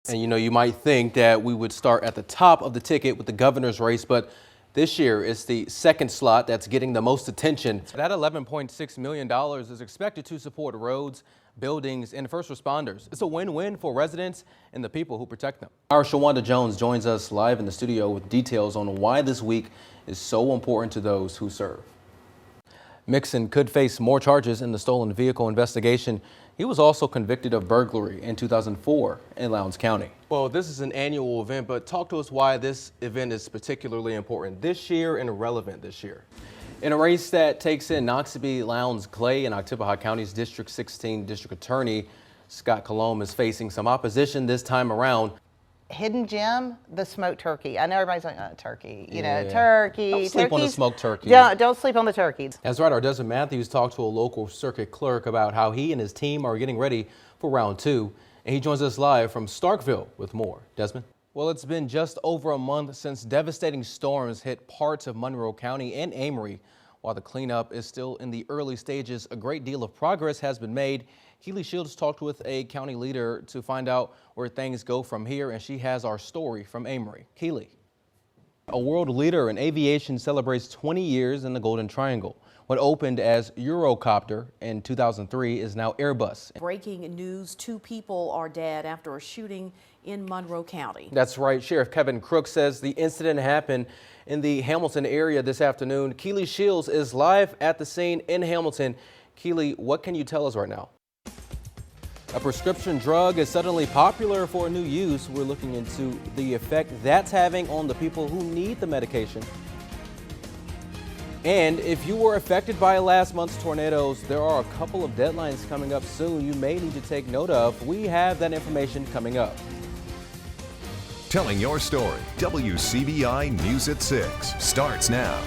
And you might think that we would start at the top of the ticket with the governor's race, but this year it's the second slot that's getting the most attention. That $11.6 million is expected to support roads, buildings, and first responders. It's a win-win for residents and the people who protect them. Our Shawanda Jones joins us live in the studio with details on why this week is so important to those who serve. Mixon could face more charges in the stolen vehicle investigation. He was also convicted of burglary in 2004 in Lowndes County. Well, this is an annual event, but talk to us why this event is particularly important this year and relevant this year. In a race that takes in Noxubee, Lowndes, Clay, and Oktibbeha County's District 16 District Attorney Scott Colomb is facing some opposition this time around. Hidden gem, the smoked turkey. I know everybody's like, oh, turkey, Yeah. turkey. Don't sleep on the smoked turkey. Don't sleep on the turkeys. That's right. Our Desmond Matthews talked to a local circuit clerk about how he and his team are getting ready for round two. And he joins us live from Starkville with more. Desmond? Well, it's been just over a month since devastating storms hit parts of Monroe County and Amory. While the cleanup is still in the early stages, a great deal of progress has been made. Keely Shields talked with a county leader to find out where things go from here, and she has our story from Amory. Keely. A world leader in aviation celebrates 20 years in the Golden Triangle. What opened as Eurocopter in 2003 is now Airbus. Breaking news, 2 people are dead after a shooting in Monroe County. That's right. Sheriff Kevin Crook says the incident happened in the Hamilton area this afternoon. Keely Shields is live at the scene in Hamilton. Keely, what can you tell us right now? A prescription drug is suddenly popular for a new use. We're looking into the effect that's having on the people who need the medication. And if you were affected by last month's tornadoes, there are a couple of deadlines coming up soon you may need to take note of. We have that information coming up. Telling your story, WCBI News at 6 starts now.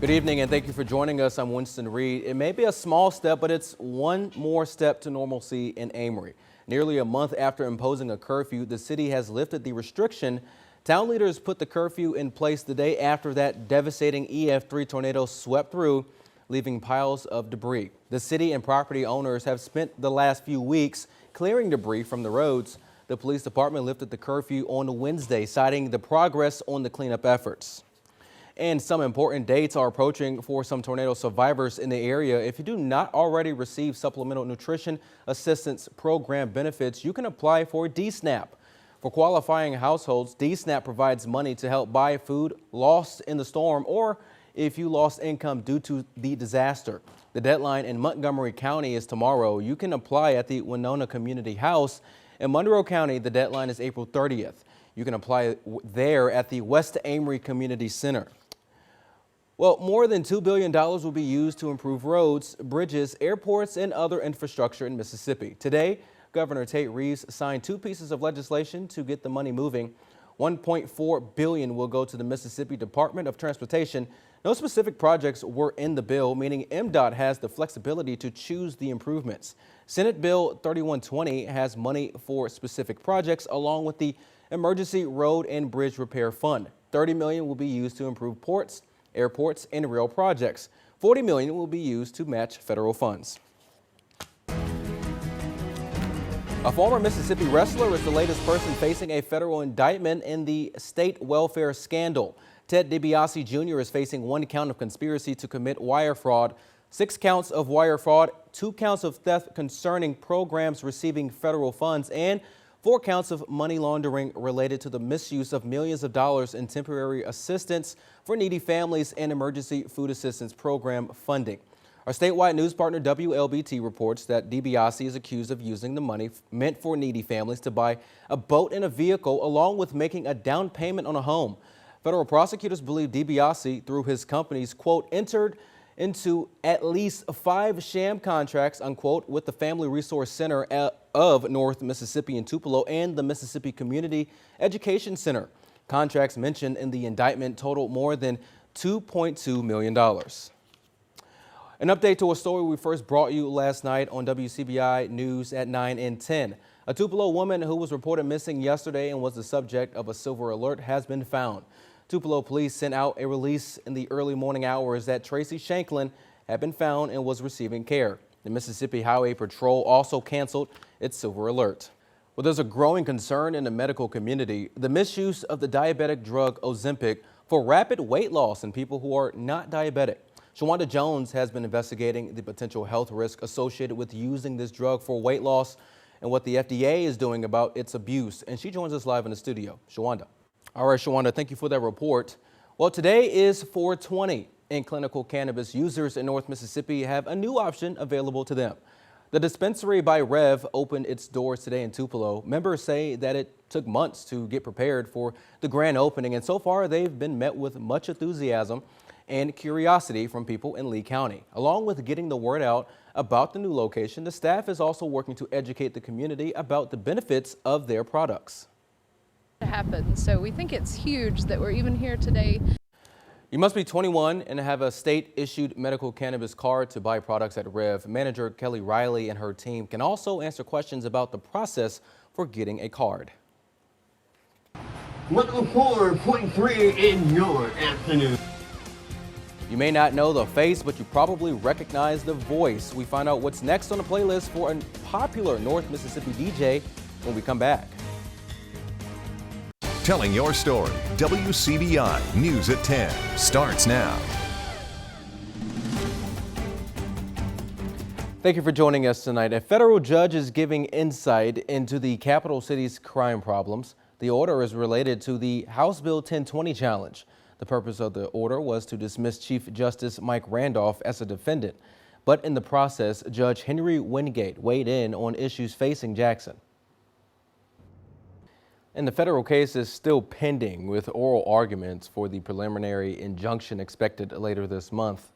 Good evening and thank you for joining us. I'm Winston Reed. It may be a small step, but it's one more step to normalcy in Amory. Nearly a month after imposing a curfew, the city has lifted the restriction. Town leaders put the curfew in place the day after that devastating EF3 tornado swept through, leaving piles of debris. The city and property owners have spent the last few weeks clearing debris from the roads. The police department lifted the curfew on Wednesday, citing the progress on the cleanup efforts. And some important dates are approaching for some tornado survivors in the area. If you do not already receive Supplemental Nutrition Assistance Program benefits, you can apply for DSNAP. For qualifying households, DSNAP provides money to help buy food lost in the storm or if you lost income due to the disaster. The deadline in Montgomery County is tomorrow. You can apply at the Winona Community House. In Monroe County, the deadline is April 30th. You can apply there at the West Amory Community Center. Well, more than $2 billion will be used to improve roads, bridges, airports, and other infrastructure in Mississippi. Today, Governor Tate Reeves signed 2 pieces of legislation to get the money moving. $1.4 billion will go to the Mississippi Department of Transportation. No specific projects were in the bill, meaning MDOT has the flexibility to choose the improvements. Senate Bill 3120 has money for specific projects along with the Emergency Road and Bridge Repair Fund. $30 million will be used to improve ports, airports, and rail projects. $40 million will be used to match federal funds. A former Mississippi wrestler is the latest person facing a federal indictment in the state welfare scandal. Ted DiBiase Jr. is facing 1 count of conspiracy to commit wire fraud, 6 counts of wire fraud, 2 counts of theft concerning programs receiving federal funds, and 4 counts of money laundering related to the misuse of millions of dollars in temporary assistance for needy families and emergency food assistance program funding. Our statewide news partner WLBT reports that DiBiase is accused of using the money meant for needy families to buy a boat and a vehicle, along with making a down payment on a home. Federal prosecutors believe DiBiase, through his companies, quote, entered into at least 5 sham contracts, unquote, with the Family Resource Center of North Mississippi in Tupelo and the Mississippi Community Education Center. Contracts mentioned in the indictment total more than $2.2 million. An update to a story we first brought you last night on WCBI News at 9 and 10. A Tupelo woman who was reported missing yesterday and was the subject of a silver alert has been found. Tupelo police sent out a release in the early morning hours that Tracy Shanklin had been found and was receiving care. The Mississippi Highway Patrol also canceled its silver alert. Well, there's a growing concern in the medical community, the misuse of the diabetic drug Ozempic for rapid weight loss in people who are not diabetic. Shawanda Jones has been investigating the potential health risk associated with using this drug for weight loss and what the FDA is doing about its abuse. And she joins us live in the studio. Shawanda. All right, Shawanda, thank you for that report. Well, today is 420, and clinical cannabis users in North Mississippi have a new option available to them. The dispensary by Rev opened its doors today in Tupelo. Members say that it took months to get prepared for the grand opening, and so far they've been met with much enthusiasm and curiosity from people in Lee County. Along with getting the word out about the new location, the staff is also working to educate the community about the benefits of their products. Happen. So we think it's huge that we're even here today. You must be 21 and have a state-issued medical cannabis card to buy products at Rev. Manager Kelly Riley and her team can also answer questions about the process for getting a card. 104.3 in your afternoon. You may not know the face, but you probably recognize the voice. We find out what's next on the playlist for a popular North Mississippi DJ when we come back. Telling your story, WCBI News at 10 starts now. Thank you for joining us tonight. A federal judge is giving insight into the capital city's crime problems. The order is related to the House Bill 1020 challenge. The purpose of the order was to dismiss Chief Justice Mike Randolph as a defendant. But in the process, Judge Henry Wingate weighed in on issues facing Jackson. And the federal case is still pending, with oral arguments for the preliminary injunction expected later this month.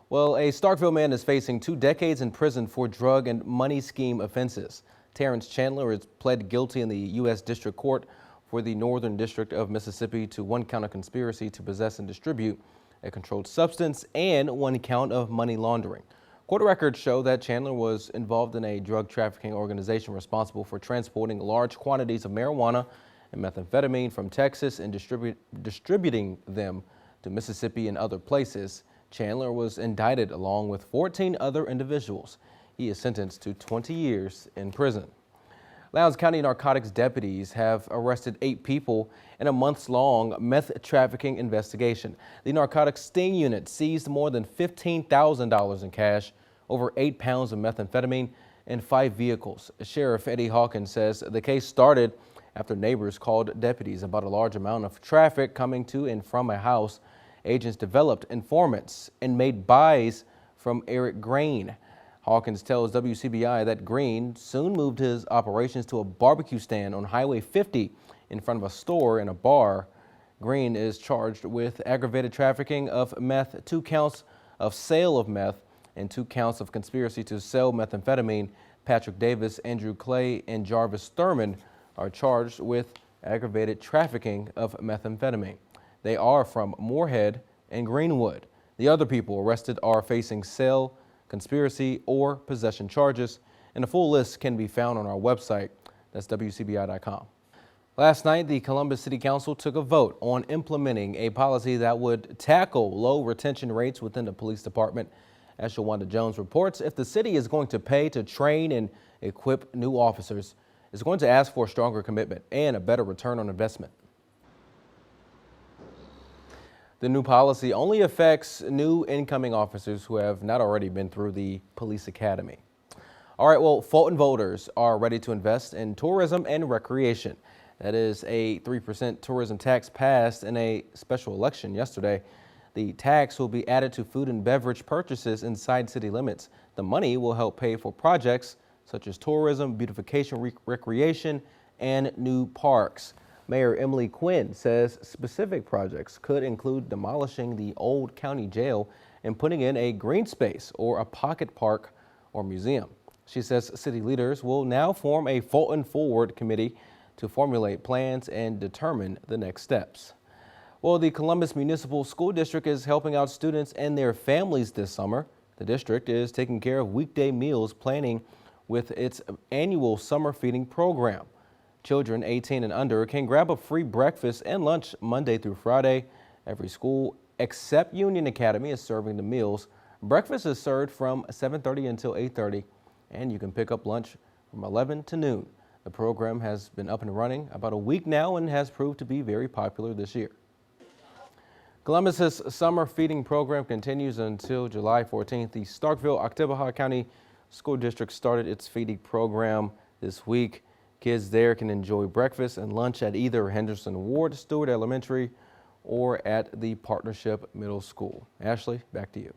Well, a Starkville man is facing 2 decades in prison for drug and money scheme offenses. Terrence Chandler is pled guilty in the U.S. District Court for the Northern District of Mississippi to 1 count of conspiracy to possess and distribute a controlled substance and 1 count of money laundering. Court records show that Chandler was involved in a drug trafficking organization responsible for transporting large quantities of marijuana and methamphetamine from Texas and distributing them to Mississippi and other places. Chandler was indicted along with 14 other individuals. He is sentenced to 20 years in prison. Lowndes County narcotics deputies have arrested 8 people in a months-long meth trafficking investigation. The narcotics sting unit seized more than $15,000 in cash, over 8 pounds of methamphetamine, and 5 vehicles. Sheriff Eddie Hawkins says the case started after neighbors called deputies about a large amount of traffic coming to and from a house. Agents developed informants and made buys from Eric Green. Hawkins tells WCBI that Green soon moved his operations to a barbecue stand on Highway 50 in front of a store and a bar. Green is charged with aggravated trafficking of meth, 2 counts of sale of meth, and 2 counts of conspiracy to sell methamphetamine. Patrick Davis, Andrew Clay, and Jarvis Thurman are charged with aggravated trafficking of methamphetamine. They are from Moorhead and Greenwood. The other people arrested are facing sale, conspiracy, or possession charges, and a full list can be found on our website. That's WCBI.com. Last night, the Columbus City Council took a vote on implementing a policy that would tackle low retention rates within the police department. As Shawanda Jones reports, if the city is going to pay to train and equip new officers, it's going to ask for a stronger commitment and a better return on investment. The new policy only affects new incoming officers who have not already been through the police academy. All right, well, Fulton voters are ready to invest in tourism and recreation. That is, a 3% tourism tax passed in a special election yesterday. The tax will be added to food and beverage purchases inside city limits. The money will help pay for projects such as tourism, beautification, recreation, and new parks. Mayor Emily Quinn says specific projects could include demolishing the old county jail and putting in a green space or a pocket park or museum. She says city leaders will now form a Fulton Forward committee to formulate plans and determine the next steps. Well, the Columbus Municipal School District is helping out students and their families this summer. The district is taking care of weekday meals planning with its annual summer feeding program. Children 18 and under can grab a free breakfast and lunch Monday through Friday. Every school except Union Academy is serving the meals. Breakfast is served from 7:30 until 8:30, and you can pick up lunch from 11 to noon. The program has been up and running about a week now and has proved to be very popular this year. Columbus's summer feeding program continues until July 14th. The Starkville-Oktibbeha County School District started its feeding program this week. Kids there can enjoy breakfast and lunch at either Henderson Ward, Stewart Elementary, or at the Partnership Middle School. Ashley, back to you.